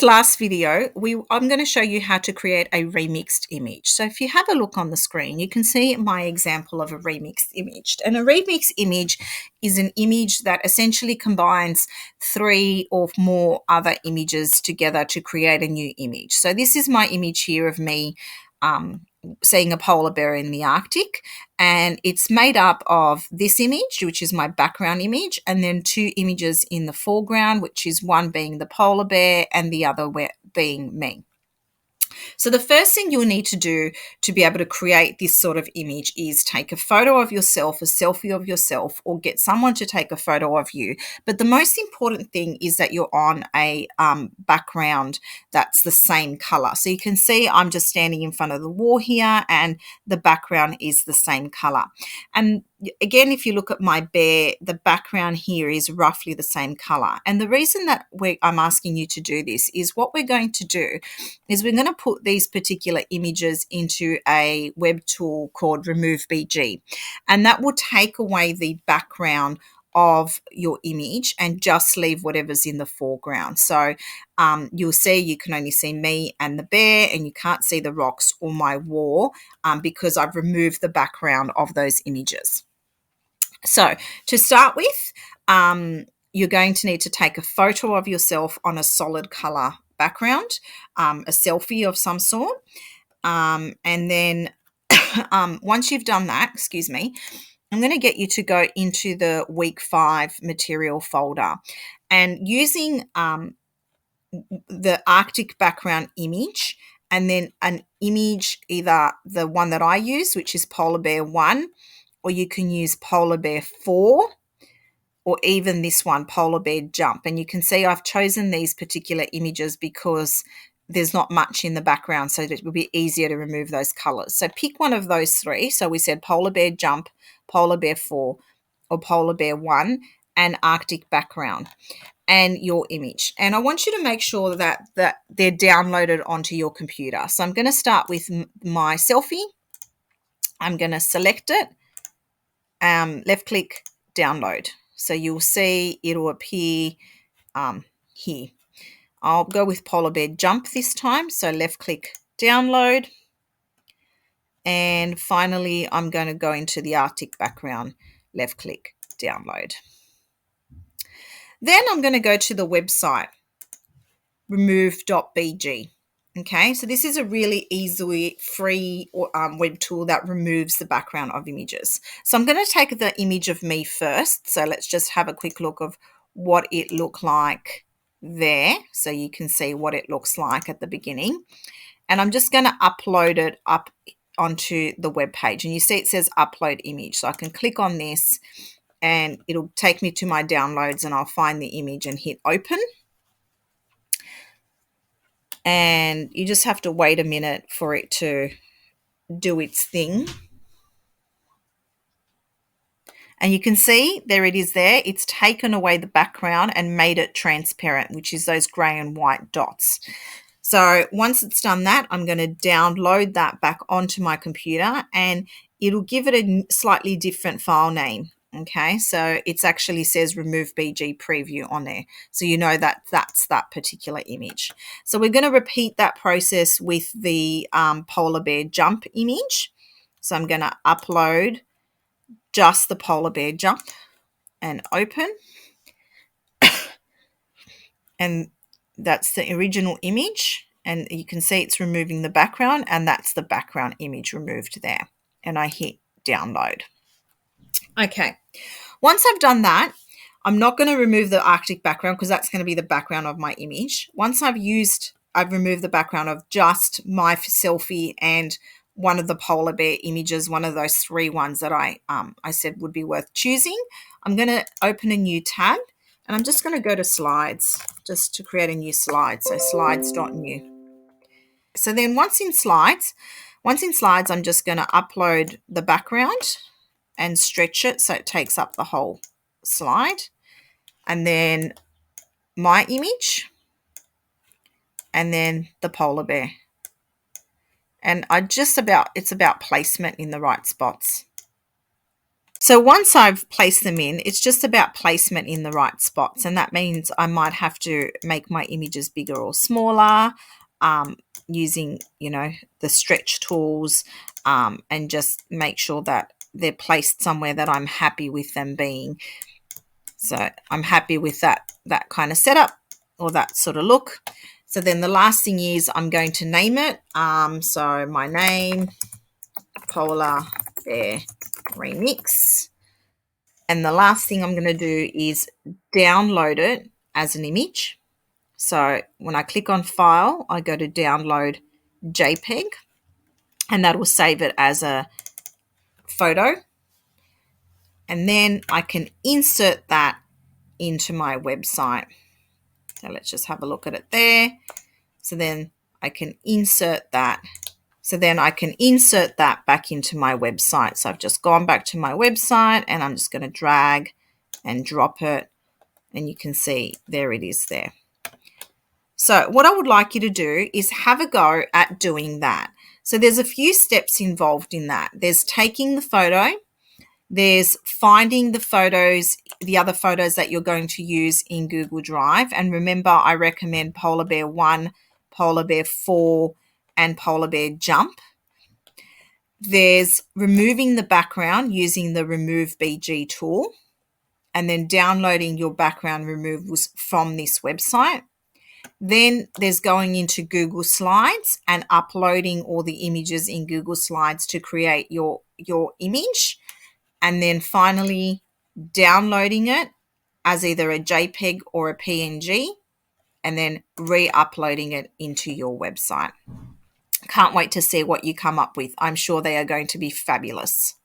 this last video, I'm going to show you how to create a remixed image. So if you have a look on the screen, you can see my example of a remixed image. And a remixed image is an image that essentially combines 3 or more other images together to create a new image. So this is my image here of me seeing a polar bear in the Arctic, and it's made up of this image, which is my background image, and then 2 images in the foreground, which is one being the polar bear and the other being me. So the first thing you'll need to do to be able to create this sort of image is take a photo of yourself, a selfie of yourself, or get someone to take a photo of you. But the most important thing is that you're on a background that's the same color. So you can see I'm just standing in front of the wall here, and the background is the same color. And again, if you look at my bear, the background here is roughly the same color. And the reason that I'm asking you to do this is what we're going to do is we're going to put these particular images into a web tool called Removebg, and that will take away the background of your image and just leave whatever's in the foreground. So you'll see you can only see me and the bear, and you can't see the rocks or my wall because I've removed the background of those images. So to start with, you're going to need to take a photo of yourself on a solid color background, a selfie of some sort, and then once you've done that, excuse me, I'm going to get you to go into the week 5 material folder, and using the Arctic background image and then an image, either the one that I use, which is polar bear 1, or you can use polar bear 4, or even this one, polar bear jump. And you can see I've chosen these particular images because there's not much in the background, so it will be easier to remove those colors. So pick one of those 3. So we said polar bear jump, polar bear 4, or polar bear 1, and Arctic background, and your image. And I want you to make sure that they're downloaded onto your computer. So I'm going to start with my selfie. I'm going to select it, left click, download. So you'll see it'll appear here. I'll go with polar bear jump this time. So left click, download. And finally, I'm going to go into the Arctic background, left click, download. Then I'm going to go to the website, remove.bg. Okay, so this is a really easily free web tool that removes the background of images. So I'm going to take the image of me first. So let's just have a quick look of what it looked like there. So you can see what it looks like at the beginning. And I'm just going to upload it up onto the web page. And you see it says upload image. So I can click on this and it'll take me to my downloads, and I'll find the image and hit open. And you just have to wait a minute for it to do its thing. And you can see there it is there. It's taken away the background and made it transparent, which is those grey and white dots. So once it's done that, I'm going to download that back onto my computer, and it'll give it a slightly different file name. Okay, so it actually says Removebg preview on there. So you know that that's that particular image. So we're going to repeat that process with the polar bear jump image. So I'm going to upload just the polar bear jump and open. And that's the original image. And you can see it's removing the background, and that's the background image removed there. And I hit download. Okay, once I've done that, I'm not going to remove the Arctic background because that's going to be the background of my image. Once I've removed the background of just my selfie and one of the polar bear images, one of those 3 ones that I said would be worth choosing, I'm going to open a new tab, and I'm just going to go to slides just to create a new slide. So slides.new. So then once in slides, I'm just going to upload the background and stretch it so it takes up the whole slide, and then my image, and then the polar bear. And it's about placement in the right spots. So once I've placed them in, it's just about placement in the right spots. And that means I might have to make my images bigger or smaller, using, the stretch tools, and just make sure that they're placed somewhere that I'm happy with them being. So I'm happy with that kind of setup, or that sort of look. So then the last thing is I'm going to name it. So my name, Polar Bear Remix. And the last thing I'm going to do is download it as an image. So when I click on File, I go to Download JPEG, and that will save it as a photo. And then I can insert that into my website. So let's just have a look at it there. So then I can insert that. So then I can insert that back into my website. So I've just gone back to my website, and I'm just going to drag and drop it. And you can see there it is there. So what I would like you to do is have a go at doing that. So there's a few steps involved in that. There's taking the photo. There's finding the photos, the other photos that you're going to use in Google Drive. And remember, I recommend Polar Bear 1, Polar Bear 4, and Polar Bear Jump. There's removing the background using the Removebg tool, and then downloading your background removals from this website. Then there's going into Google Slides and uploading all the images in Google Slides to create your image. And then finally downloading it as either a JPEG or a PNG, and then re-uploading it into your website. Can't wait to see what you come up with. I'm sure they are going to be fabulous.